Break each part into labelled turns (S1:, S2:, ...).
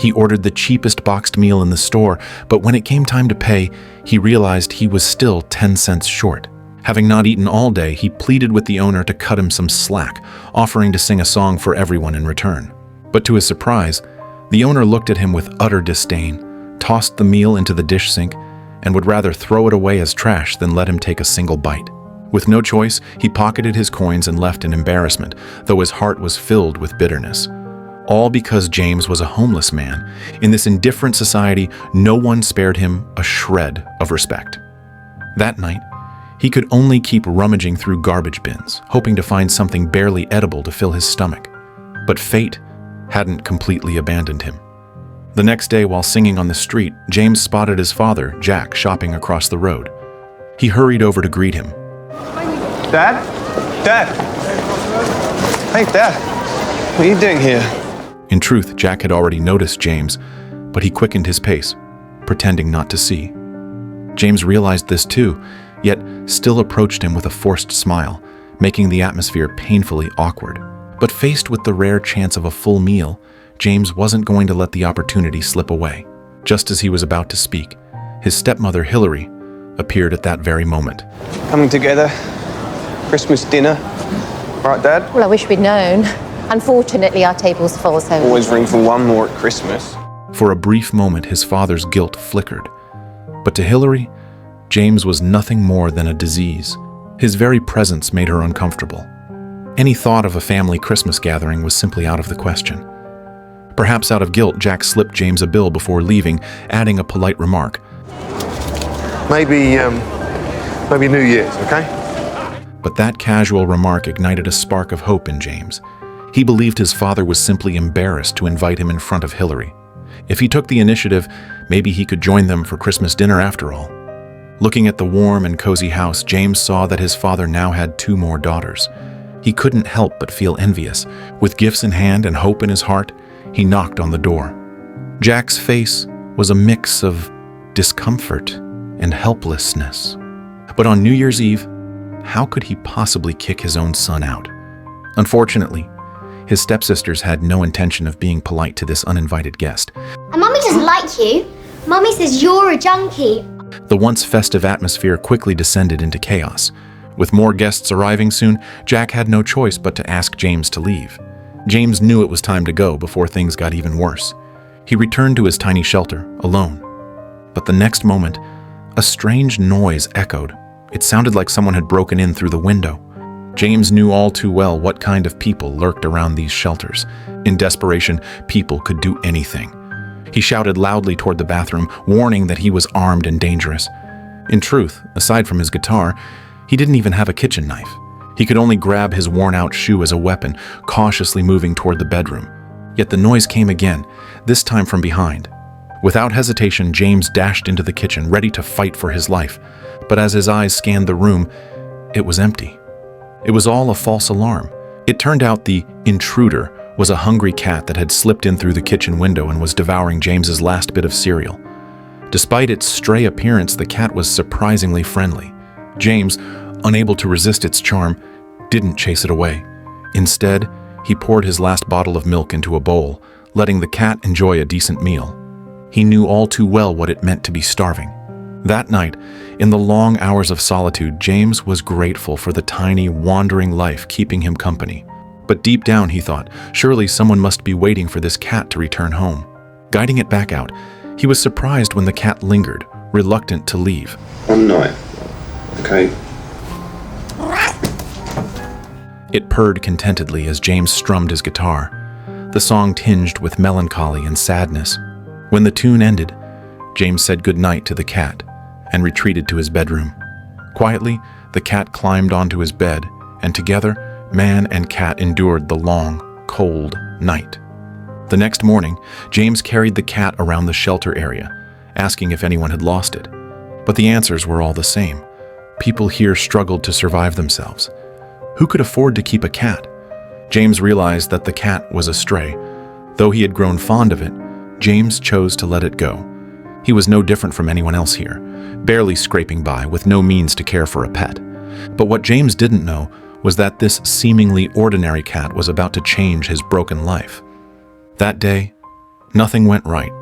S1: He ordered the cheapest boxed meal in the store, but when it came time to pay, he realized he was still 10 cents short. Having not eaten all day, he pleaded with the owner to cut him some slack, offering to sing a song for everyone in return. But to his surprise, the owner looked at him with utter disdain, tossed the meal into the dish sink, and would rather throw it away as trash than let him take a single bite. With no choice, he pocketed his coins and left in embarrassment, though his heart was filled with bitterness. All because James was a homeless man. In this indifferent society, no one spared him a shred of respect. That night, he could only keep rummaging through garbage bins, hoping to find something barely edible to fill his stomach. But fate hadn't completely abandoned him. The next day, while singing on the street, James spotted his father, Jack, shopping across the road. He hurried over to greet him.
S2: Dad? Dad? Hey, Dad. What are you doing here?
S1: In truth, Jack had already noticed James, but he quickened his pace, pretending not to see. James realized this too, yet still approached him with a forced smile, making the atmosphere painfully awkward. But faced with the rare chance of a full meal, James wasn't going to let the opportunity slip away. Just as he was about to speak, his stepmother, Hillary, appeared at that very moment.
S2: Coming together? Christmas dinner? Right, Dad?
S3: Well, I wish we'd known. Unfortunately, our table's full, so...
S2: Always room for one more at Christmas.
S1: For a brief moment, his father's guilt flickered. But to Hillary, James was nothing more than a disease. His very presence made her uncomfortable. Any thought of a family Christmas gathering was simply out of the question. Perhaps out of guilt, Jack slipped James a bill before leaving, adding a polite remark.
S4: Maybe New Year's, okay?
S1: But that casual remark ignited a spark of hope in James. He believed his father was simply embarrassed to invite him in front of Hillary. If he took the initiative, maybe he could join them for Christmas dinner after all. Looking at the warm and cozy house, James saw that his father now had 2 more daughters. He couldn't help but feel envious. With gifts in hand and hope in his heart, he knocked on the door. Jack's face was a mix of discomfort and helplessness. But on New Year's Eve, how could he possibly kick his own son out? Unfortunately, his stepsisters had no intention of being polite to this uninvited guest.
S5: And Mummy doesn't like you. Mummy says you're a junkie.
S1: The once festive atmosphere quickly descended into chaos. With more guests arriving soon, Jack had no choice but to ask James to leave. James knew it was time to go before things got even worse. He returned to his tiny shelter, alone. But the next moment, a strange noise echoed. It sounded like someone had broken in through the window. James knew all too well what kind of people lurked around these shelters. In desperation, people could do anything. He shouted loudly toward the bathroom, warning that he was armed and dangerous. In truth, aside from his guitar, he didn't even have a kitchen knife. He could only grab his worn-out shoe as a weapon, cautiously moving toward the bedroom. Yet the noise came again, this time from behind. Without hesitation, James dashed into the kitchen, ready to fight for his life. But as his eyes scanned the room, it was empty. It was all a false alarm. It turned out the intruder was a hungry cat that had slipped in through the kitchen window and was devouring James's last bit of cereal. Despite its stray appearance, the cat was surprisingly friendly. James, unable to resist its charm, didn't chase it away. Instead, he poured his last bottle of milk into a bowl, letting the cat enjoy a decent meal. He knew all too well what it meant to be starving. That night, in the long hours of solitude, James was grateful for the tiny, wandering life keeping him company. But deep down, he thought, surely someone must be waiting for this cat to return home. Guiding it back out, he was surprised when the cat lingered, reluctant to leave.
S4: One night, okay?
S1: It purred contentedly as James strummed his guitar, the song tinged with melancholy and sadness. When the tune ended, James said goodnight to the cat and retreated to his bedroom. Quietly, the cat climbed onto his bed, and together, man and cat endured the long, cold night. The next morning, James carried the cat around the shelter area, asking if anyone had lost it. But the answers were all the same. People here struggled to survive themselves. Who could afford to keep a cat? James realized that the cat was a stray. Though he had grown fond of it, James chose to let it go. He was no different from anyone else here, barely scraping by with no means to care for a pet. But what James didn't know was that this seemingly ordinary cat was about to change his broken life. That day, Nothing went right.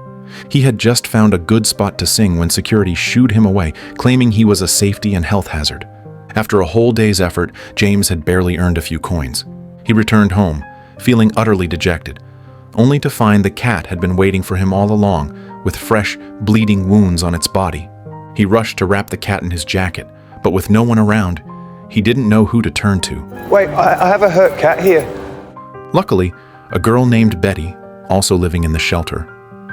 S1: He had just found a good spot to sing when security shooed him away, claiming he was a safety and health hazard. After a whole day's effort, James had barely earned a few coins. He returned home, feeling utterly dejected, only to find the cat had been waiting for him all along, with fresh, bleeding wounds on its body. He rushed to wrap the cat in his jacket, but with no one around, he didn't know who to turn to.
S2: Wait, I have a hurt cat here.
S1: Luckily, a girl named Betty, also living in the shelter,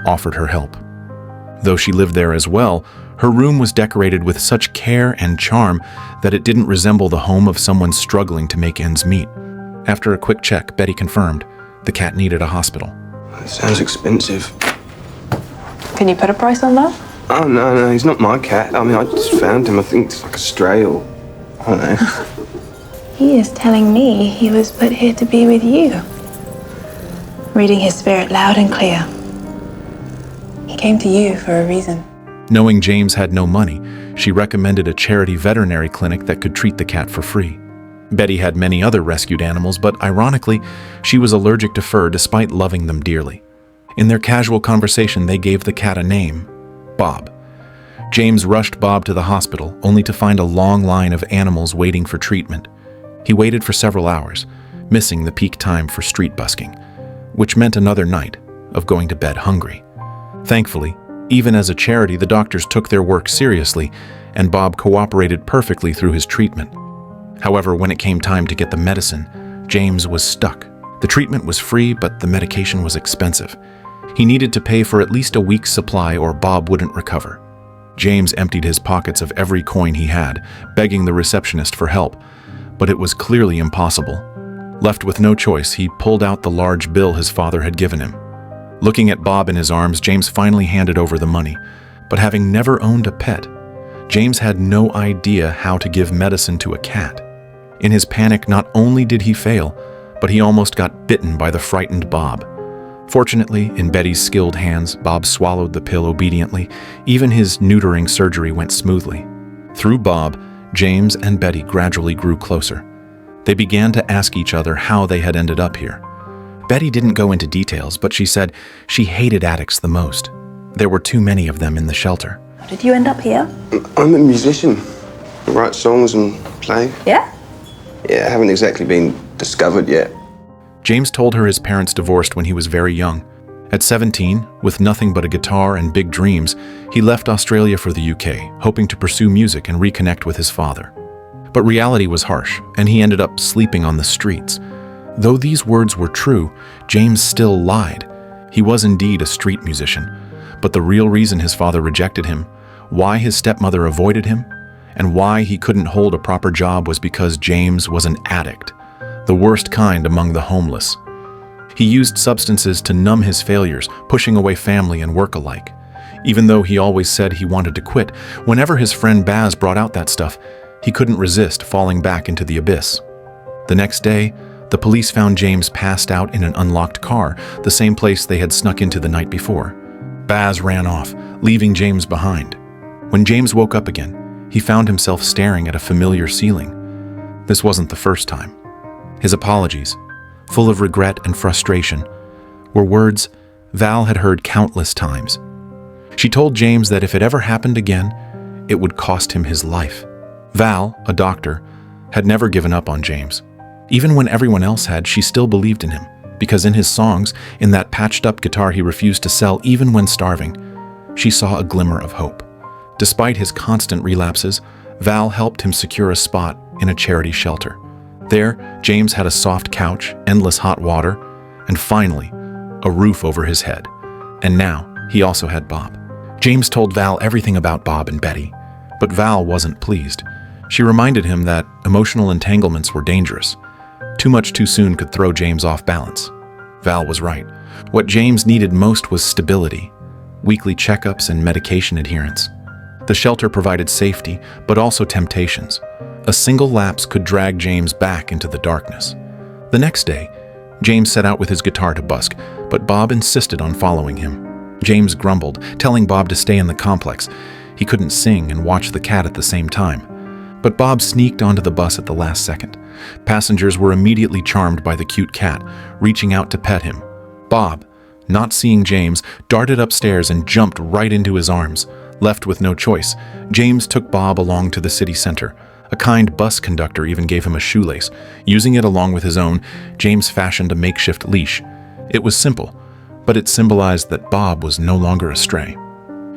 S1: offered her help. Though she lived there as well, her room was decorated with such care and charm that it didn't resemble the home of someone struggling to make ends meet. After a quick check, Betty confirmed the cat needed a hospital.
S2: It sounds expensive.
S6: Can you put a price on that?
S2: Oh, no, he's not my cat. I mean, I just found him. I think it's like a stray or, I don't know.
S6: He is telling me he was put here to be with you. Reading his spirit loud and clear. He came to you for a reason.
S1: Knowing James had no money, she recommended a charity veterinary clinic that could treat the cat for free. Betty had many other rescued animals, but ironically, she was allergic to fur despite loving them dearly. In their casual conversation, they gave the cat a name, Bob. James rushed Bob to the hospital, only to find a long line of animals waiting for treatment. He waited for several hours, missing the peak time for street busking, which meant another night of going to bed hungry. Thankfully, even as a charity, the doctors took their work seriously, and Bob cooperated perfectly through his treatment. However, when it came time to get the medicine, James was stuck. The treatment was free, but the medication was expensive. He needed to pay for at least a week's supply or Bob wouldn't recover. James emptied his pockets of every coin he had, begging the receptionist for help, but it was clearly impossible. Left with no choice, he pulled out the large bill his father had given him. Looking at Bob in his arms, James finally handed over the money. But having never owned a pet, James had no idea how to give medicine to a cat. In his panic, not only did he fail, but he almost got bitten by the frightened Bob. Fortunately, in Betty's skilled hands, Bob swallowed the pill obediently. Even his neutering surgery went smoothly. Through Bob, James and Betty gradually grew closer. They began to ask each other how they had ended up here. Betty didn't go into details, but she said she hated addicts the most. There were too many of them in the shelter.
S6: How did you end up here?
S2: I'm a musician. I write songs and play.
S6: Yeah?
S2: Yeah, I haven't exactly been discovered yet.
S1: James told her his parents divorced when he was very young. At 17, with nothing but a guitar and big dreams, he left Australia for the UK, hoping to pursue music and reconnect with his father. But reality was harsh, and he ended up sleeping on the streets. Though these words were true, James still lied. He was indeed a street musician, but the real reason his father rejected him, why his stepmother avoided him, and why he couldn't hold a proper job was because James was an addict, the worst kind among the homeless. He used substances to numb his failures, pushing away family and work alike. Even though he always said he wanted to quit, whenever his friend Baz brought out that stuff, he couldn't resist falling back into the abyss. The next day, the police found James passed out in an unlocked car, the same place they had snuck into the night before. Baz ran off, leaving James behind. When James woke up again, he found himself staring at a familiar ceiling. This wasn't the first time. His apologies, full of regret and frustration, were words Val had heard countless times. She told James that if it ever happened again, it would cost him his life. Val, a doctor, had never given up on James. Even when everyone else had, she still believed in him, because in his songs, in that patched-up guitar he refused to sell even when starving, she saw a glimmer of hope. Despite his constant relapses, Val helped him secure a spot in a charity shelter. There, James had a soft couch, endless hot water, and finally, a roof over his head. And now, he also had Bob. James told Val everything about Bob and Betty, but Val wasn't pleased. She reminded him that emotional entanglements were dangerous. Too much too soon could throw James off balance. Val was right. What James needed most was stability, weekly checkups and medication adherence. The shelter provided safety, but also temptations. A single lapse could drag James back into the darkness. The next day, James set out with his guitar to busk, but Bob insisted on following him. James grumbled, telling Bob to stay in the complex. He couldn't sing and watch the cat at the same time. But Bob sneaked onto the bus at the last second. Passengers were immediately charmed by the cute cat, reaching out to pet him. Bob, not seeing James, darted upstairs and jumped right into his arms. Left with no choice, James took Bob along to the city center. A kind bus conductor even gave him a shoelace. Using it along with his own, James fashioned a makeshift leash. It was simple, but it symbolized that Bob was no longer astray.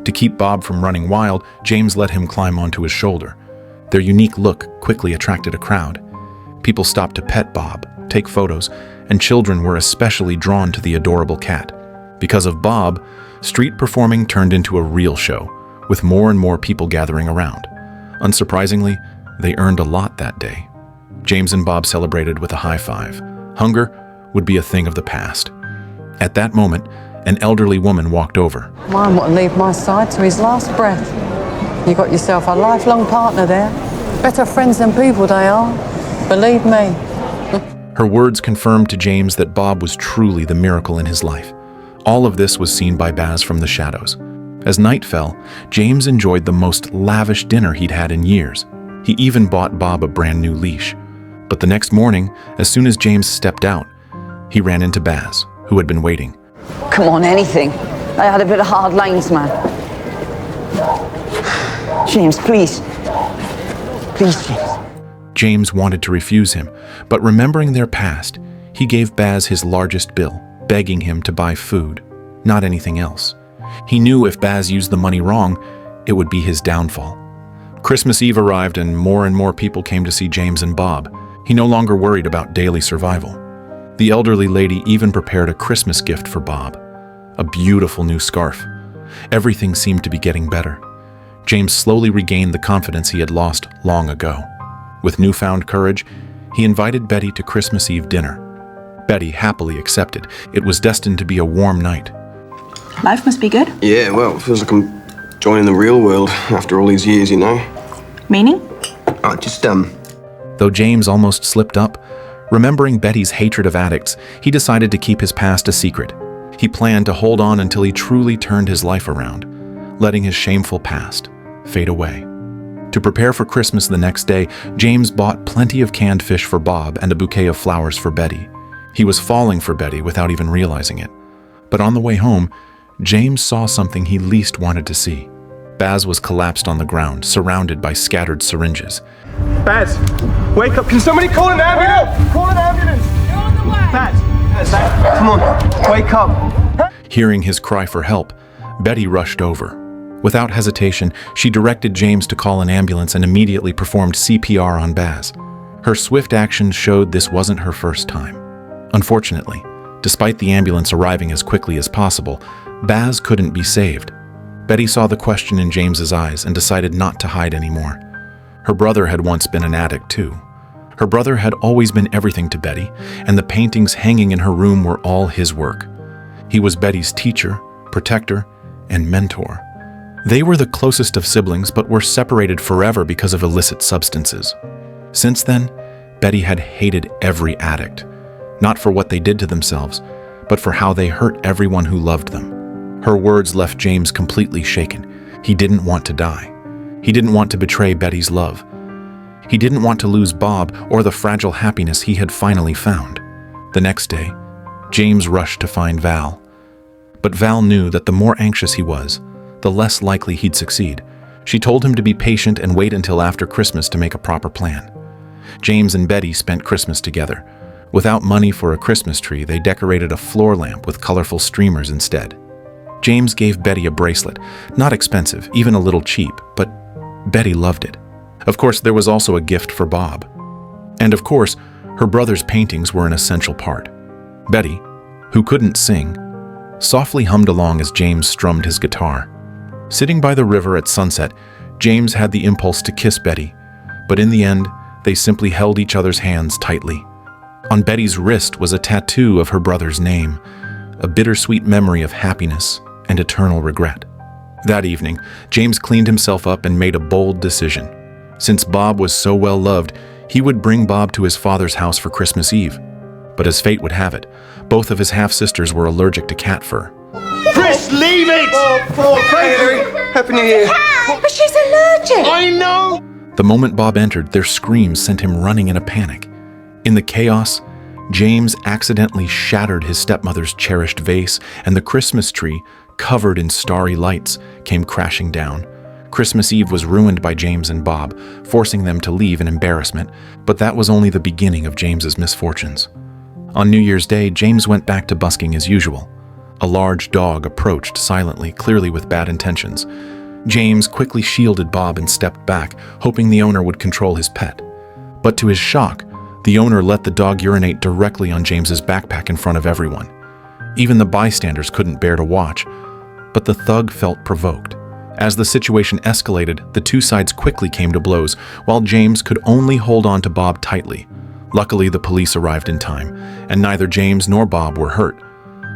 S1: To keep Bob from running wild, James let him climb onto his shoulder. Their unique look quickly attracted a crowd. People stopped to pet Bob, take photos, and children were especially drawn to the adorable cat. Because of Bob, street performing turned into a real show, with more and more people gathering around. Unsurprisingly, they earned a lot that day. James and Bob celebrated with a high five. Hunger would be a thing of the past. At that moment, an elderly woman walked over.
S7: Mine wouldn't leave my side to his last breath. You got yourself a lifelong partner there. Better friends than people they are. Believe me.
S1: Her words confirmed to James that Bob was truly the miracle in his life. All of this was seen by Baz from the shadows. As night fell, James enjoyed the most lavish dinner he'd had in years. He even bought Bob a brand new leash. But the next morning, as soon as James stepped out, he ran into Baz, who had been waiting.
S7: Come on, anything. They had a bit of hard lanes, man. James, please. Please, James.
S1: James wanted to refuse him, but remembering their past, he gave Baz his largest bill, begging him to buy food, not anything else. He knew if Baz used the money wrong, it would be his downfall. Christmas Eve arrived and more people came to see James and Bob. He no longer worried about daily survival. The elderly lady even prepared a Christmas gift for Bob, a beautiful new scarf. Everything seemed to be getting better. James slowly regained the confidence he had lost long ago. With newfound courage, he invited Betty to Christmas Eve dinner. Betty happily accepted. It was destined to be a warm night.
S6: Life must be good.
S2: Yeah, well, it feels like I'm joining the real world after all these years, you know?
S6: Meaning?
S1: Though James almost slipped up, remembering Betty's hatred of addicts, he decided to keep his past a secret. He planned to hold on until he truly turned his life around, letting his shameful past fade away. To prepare for Christmas the next day, James bought plenty of canned fish for Bob and a bouquet of flowers for Betty. He was falling for Betty without even realizing it. But on the way home, James saw something he least wanted to see. Baz was collapsed on the ground, surrounded by scattered syringes.
S2: Baz, wake up. Can somebody call an ambulance? Call an ambulance. You're on the way. Baz, come on, wake up.
S1: Hearing his cry for help, Betty rushed over. Without hesitation, she directed James to call an ambulance and immediately performed CPR on Baz. Her swift actions showed this wasn't her first time. Unfortunately, despite the ambulance arriving as quickly as possible, Baz couldn't be saved. Betty saw the question in James's eyes and decided not to hide anymore. Her brother had once been an addict too. Her brother had always been everything to Betty, and the paintings hanging in her room were all his work. He was Betty's teacher, protector, and mentor. They were the closest of siblings, but were separated forever because of illicit substances. Since then, Betty had hated every addict, not for what they did to themselves, but for how they hurt everyone who loved them. Her words left James completely shaken. He didn't want to die. He didn't want to betray Betty's love. He didn't want to lose Bob or the fragile happiness he had finally found. The next day, James rushed to find Val. But Val knew that the more anxious he was, the less likely he'd succeed. She told him to be patient and wait until after Christmas to make a proper plan. James and Betty spent Christmas together. Without money for a Christmas tree, they decorated a floor lamp with colorful streamers instead. James gave Betty a bracelet, not expensive, even a little cheap, but Betty loved it. Of course, there was also a gift for Bob. And of course, her brother's paintings were an essential part. Betty, who couldn't sing, softly hummed along as James strummed his guitar. Sitting by the river at sunset, James had the impulse to kiss Betty, but in the end, they simply held each other's hands tightly. On Betty's wrist was a tattoo of her brother's name, a bittersweet memory of happiness and eternal regret. That evening, James cleaned himself up and made a bold decision. Since Bob was so well loved, he would bring Bob to his father's house for Christmas Eve. But as fate would have it, both of his half-sisters were allergic to cat fur.
S2: Chris, leave it! Happy New Year.
S3: But she's allergic.
S2: I know!
S1: The moment Bob entered, their screams sent him running in a panic. In the chaos, James accidentally shattered his stepmother's cherished vase, and the Christmas tree, covered in starry lights, came crashing down. Christmas Eve was ruined by James and Bob, forcing them to leave in embarrassment, but that was only the beginning of James's misfortunes. On New Year's Day, James went back to busking as usual. A large dog approached silently, clearly with bad intentions. James quickly shielded Bob and stepped back, hoping the owner would control his pet. But to his shock, the owner let the dog urinate directly on James's backpack in front of everyone. Even the bystanders couldn't bear to watch, but the thug felt provoked. As the situation escalated, the two sides quickly came to blows, while James could only hold on to Bob tightly. Luckily, the police arrived in time, and neither James nor Bob were hurt.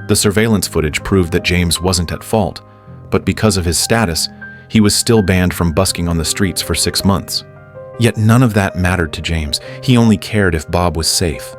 S1: The surveillance footage proved that James wasn't at fault, but because of his status, he was still banned from busking on the streets for 6 months. Yet none of that mattered to James. He only cared if Bob was safe.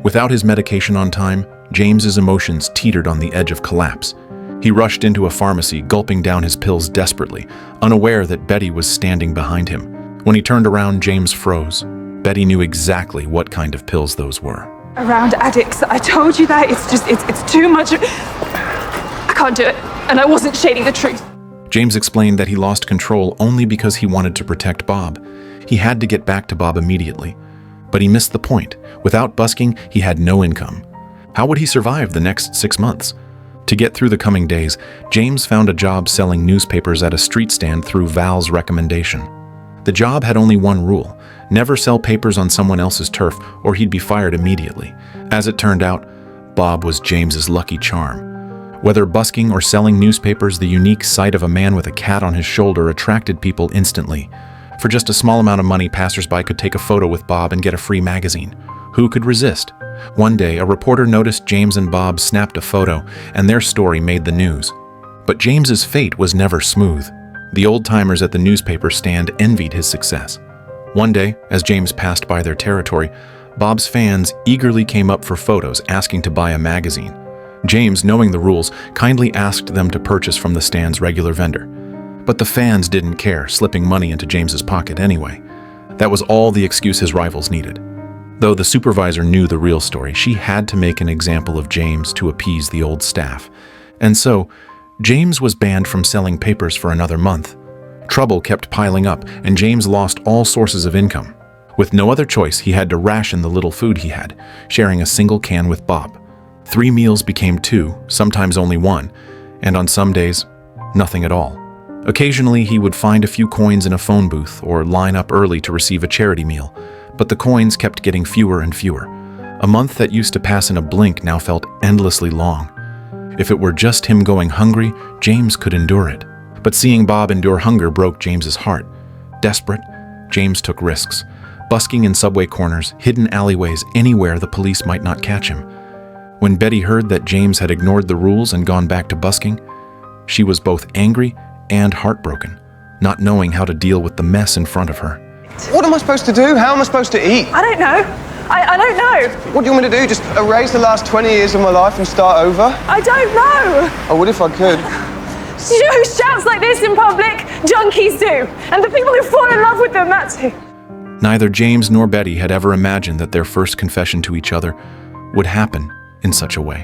S1: Without his medication on time, James's emotions teetered on the edge of collapse. He rushed into a pharmacy, gulping down his pills desperately, unaware that Betty was standing behind him. When he turned around, James froze. Betty knew exactly what kind of pills those were.
S8: Around addicts, I told you that. It's too much. I can't do it, and I wasn't shading the truth.
S1: James explained that he lost control only because he wanted to protect Bob. He had to get back to Bob immediately. But he missed the point. Without busking, he had no income. How would he survive the next 6 months? To get through the coming days, James found a job selling newspapers at a street stand through Val's recommendation. The job had only one rule: never sell papers on someone else's turf or he'd be fired immediately. As it turned out, Bob was James's lucky charm. Whether busking or selling newspapers, the unique sight of a man with a cat on his shoulder attracted people instantly. For just a small amount of money, passersby could take a photo with Bob and get a free magazine. Who could resist? One day, a reporter noticed James and Bob snapped a photo, and their story made the news. But James's fate was never smooth. The old-timers at the newspaper stand envied his success. One day, as James passed by their territory, Bob's fans eagerly came up for photos, asking to buy a magazine. James, knowing the rules, kindly asked them to purchase from the stand's regular vendor. But the fans didn't care, slipping money into James's pocket anyway. That was all the excuse his rivals needed. Though the supervisor knew the real story, she had to make an example of James to appease the old staff. And so, James was banned from selling papers for another month. Trouble kept piling up, and James lost all sources of income. With no other choice, he had to ration the little food he had, sharing a single can with Bob. 3 meals became 2, sometimes only 1, and on some days, nothing at all. Occasionally, he would find a few coins in a phone booth or line up early to receive a charity meal, but the coins kept getting fewer and fewer. A month that used to pass in a blink now felt endlessly long. If it were just him going hungry, James could endure it. But seeing Bob endure hunger broke James's heart. Desperate, James took risks, busking in subway corners, hidden alleyways, anywhere the police might not catch him. When Betty heard that James had ignored the rules and gone back to busking, she was both angry and heartbroken, not knowing how to deal with the mess in front of her.
S2: What am I supposed to do? How am I supposed to eat?
S8: I don't know. I don't know.
S2: What do you want me to do? Just erase the last 20 years of my life and start over?
S8: I don't know.
S2: I would if I could.
S8: Who shouts like this in public? Junkies do. And the people who fall in love with them, that's who.
S1: Neither James nor Betty had ever imagined that their first confession to each other would happen in such a way.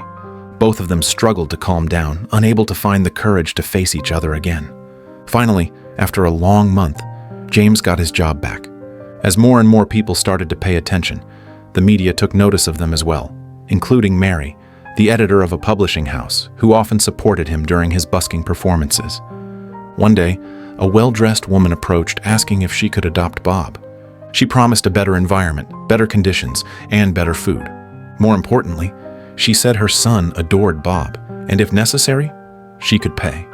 S1: Both of them struggled to calm down, unable to find the courage to face each other again. Finally, after a long month, James got his job back. As more and more people started to pay attention, the media took notice of them as well, including Mary, the editor of a publishing house, who often supported him during his busking performances. One day, a well-dressed woman approached asking if she could adopt Bob. She promised a better environment, better conditions, and better food. More importantly, she said her son adored Bob, and if necessary, she could pay.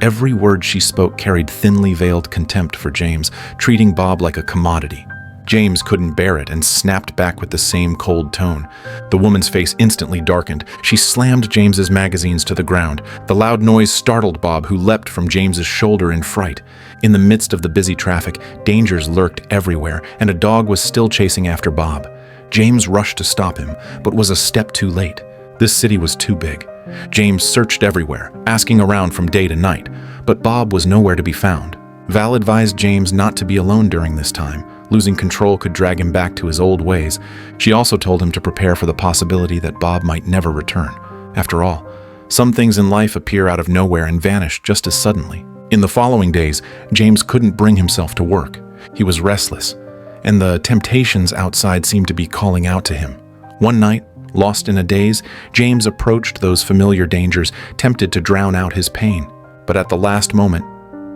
S1: Every word she spoke carried thinly veiled contempt for James, treating Bob like a commodity. James couldn't bear it and snapped back with the same cold tone. The woman's face instantly darkened. She slammed James's magazines to the ground. The loud noise startled Bob, who leapt from James's shoulder in fright. In the midst of the busy traffic, dangers lurked everywhere, and a dog was still chasing after Bob. James rushed to stop him, but was a step too late. This city was too big. James searched everywhere, asking around from day to night, but Bob was nowhere to be found. Val advised James not to be alone during this time, Losing control could drag him back to his old ways. She also told him to prepare for the possibility that Bob might never return. After all, some things in life appear out of nowhere and vanish just as suddenly. In the following days, James couldn't bring himself to work. He was restless, and the temptations outside seemed to be calling out to him. One night, lost in a daze, James approached those familiar dangers, tempted to drown out his pain. But at the last moment,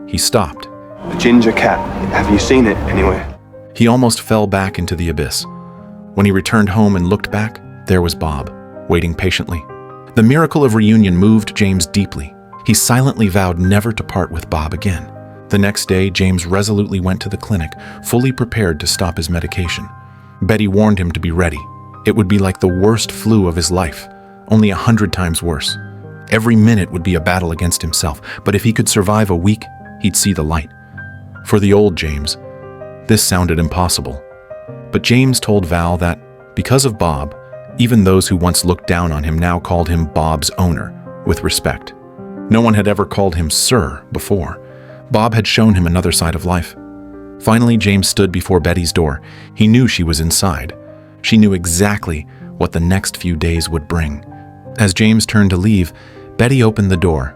S1: he stopped.
S2: A ginger cat. Have you seen it anywhere?
S1: He almost fell back into the abyss. When he returned home and looked back, there was Bob, waiting patiently. The miracle of reunion moved James deeply. He silently vowed never to part with Bob again. The next day, James resolutely went to the clinic, fully prepared to stop his medication. Betty warned him to be ready. It would be like the worst flu of his life, only 100 times worse. Every minute would be a battle against himself, but if he could survive a week, he'd see the light. For the old James, this sounded impossible. But James told Val that, because of Bob, even those who once looked down on him now called him Bob's owner, with respect. No one had ever called him Sir before. Bob had shown him another side of life. Finally, James stood before Betty's door. He knew she was inside. She knew exactly what the next few days would bring. As James turned to leave, Betty opened the door.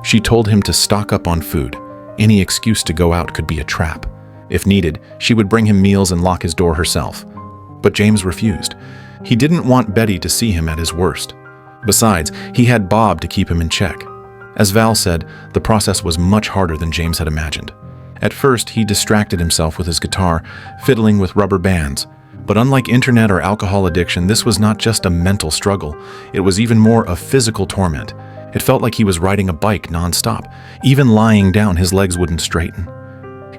S1: She told him to stock up on food. Any excuse to go out could be a trap. If needed, she would bring him meals and lock his door herself. But James refused. He didn't want Betty to see him at his worst. Besides, he had Bob to keep him in check. As Val said, the process was much harder than James had imagined. At first, he distracted himself with his guitar, fiddling with rubber bands. But unlike internet or alcohol addiction, this was not just a mental struggle. It was even more a physical torment. It felt like he was riding a bike nonstop. Even lying down, his legs wouldn't straighten.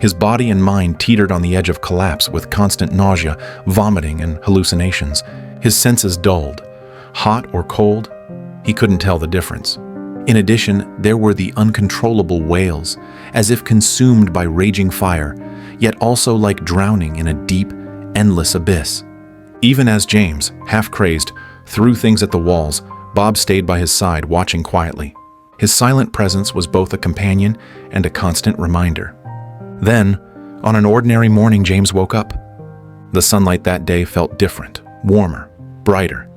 S1: His body and mind teetered on the edge of collapse with constant nausea, vomiting, and hallucinations. His senses dulled. Hot or cold, he couldn't tell the difference. In addition, there were the uncontrollable wails, as if consumed by raging fire, yet also like drowning in a deep, endless abyss. Even as James, half-crazed, threw things at the walls, Bob stayed by his side, watching quietly. His silent presence was both a companion and a constant reminder. Then, on an ordinary morning, James woke up. The sunlight that day felt different, warmer, brighter.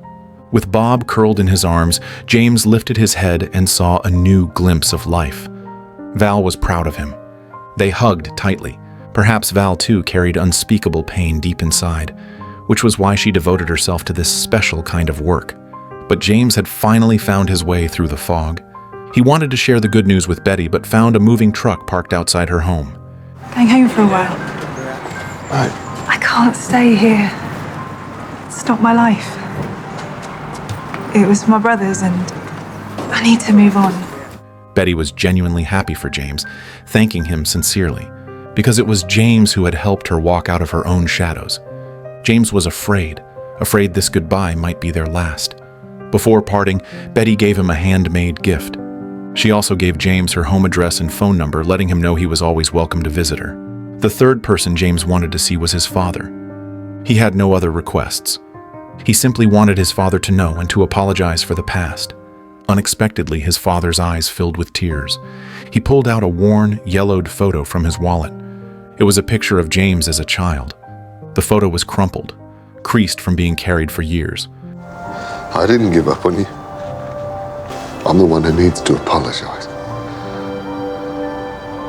S1: With Bob curled in his arms, James lifted his head and saw a new glimpse of life. Val was proud of him. They hugged tightly. Perhaps Val too carried unspeakable pain deep inside, which was why she devoted herself to this special kind of work. But James had finally found his way through the fog. He wanted to share the good news with Betty, but found a moving truck parked outside her home.
S6: Going home for a while.
S4: Right.
S6: I can't stay here. It stopped my life. It was my brother's and I need to move on.
S1: Betty was genuinely happy for James, thanking him sincerely, because it was James who had helped her walk out of her own shadows. James was afraid this goodbye might be their last. Before parting, Betty gave him a handmade gift. She also gave James her home address and phone number, letting him know he was always welcome to visit her. The third person James wanted to see was his father. He had no other requests. He simply wanted his father to know and to apologize for the past. Unexpectedly, his father's eyes filled with tears. He pulled out a worn, yellowed photo from his wallet. It was a picture of James as a child. The photo was crumpled, creased from being carried for years.
S4: I didn't give up on you. I'm the one who needs to apologize.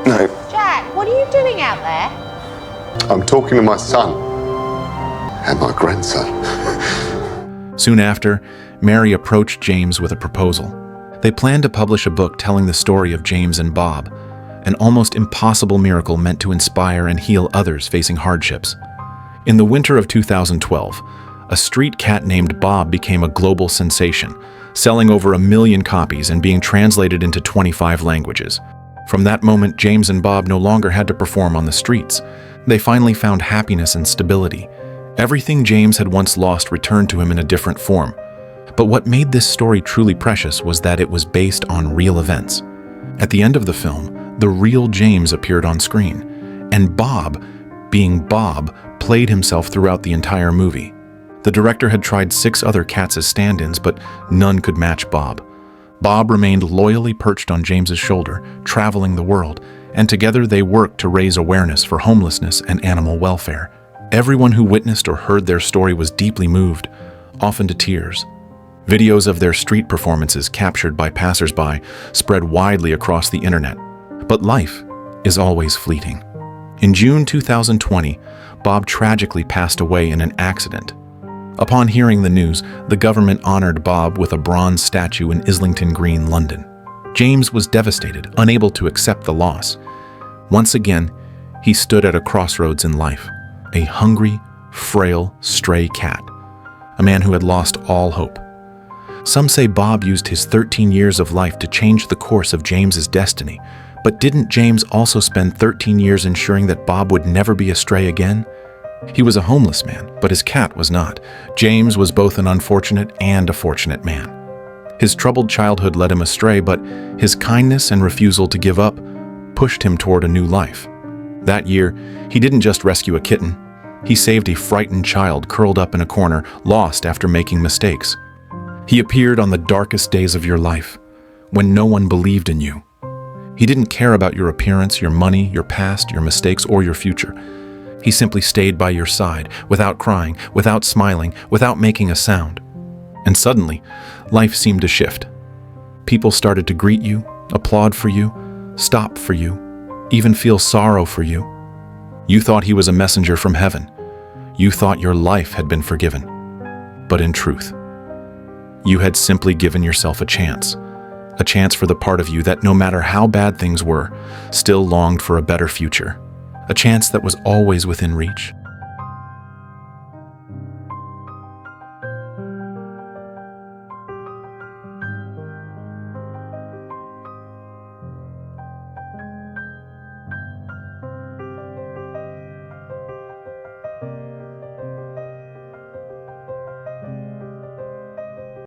S4: No,
S3: Jack, what are you doing out there?
S4: I'm talking to my son and my grandson.
S1: Soon after, Mary approached James with a proposal. They planned to publish a book telling the story of James and Bob, an almost impossible miracle meant to inspire and heal others facing hardships. In the winter of 2012, a street cat named Bob became a global sensation, selling over 1 million copies and being translated into 25 languages. From that moment, James and Bob no longer had to perform on the streets. They finally found happiness and stability. Everything James had once lost returned to him in a different form. But what made this story truly precious was that it was based on real events. At the end of the film, the real James appeared on screen, and Bob, being Bob, played himself throughout the entire movie. The director had tried 6 other cats as stand-ins, but none could match Bob. Bob remained loyally perched on James's shoulder, traveling the world, and together they worked to raise awareness for homelessness and animal welfare. Everyone who witnessed or heard their story was deeply moved, often to tears. Videos of their street performances captured by passersby spread widely across the internet. But life is always fleeting. In June 2020, Bob tragically passed away in an accident. Upon hearing the news, the government honored Bob with a bronze statue in Islington Green, London. James was devastated, unable to accept the loss. Once again, he stood at a crossroads in life, a hungry, frail, stray cat, a man who had lost all hope. Some say Bob used his 13 years of life to change the course of James's destiny, but didn't James also spend 13 years ensuring that Bob would never be astray again? He was a homeless man, but his cat was not. James was both an unfortunate and a fortunate man. His troubled childhood led him astray, but his kindness and refusal to give up pushed him toward a new life. That year, he didn't just rescue a kitten. He saved a frightened child curled up in a corner, lost after making mistakes. He appeared on the darkest days of your life, when no one believed in you. He didn't care about your appearance, your money, your past, your mistakes, or your future. He simply stayed by your side, without crying, without smiling, without making a sound. And suddenly, life seemed to shift. People started to greet you, applaud for you, stop for you, even feel sorrow for you. You thought he was a messenger from heaven. You thought your life had been forgiven. But in truth, you had simply given yourself a chance for the part of you that, no matter how bad things were, still longed for a better future, a chance that was always within reach.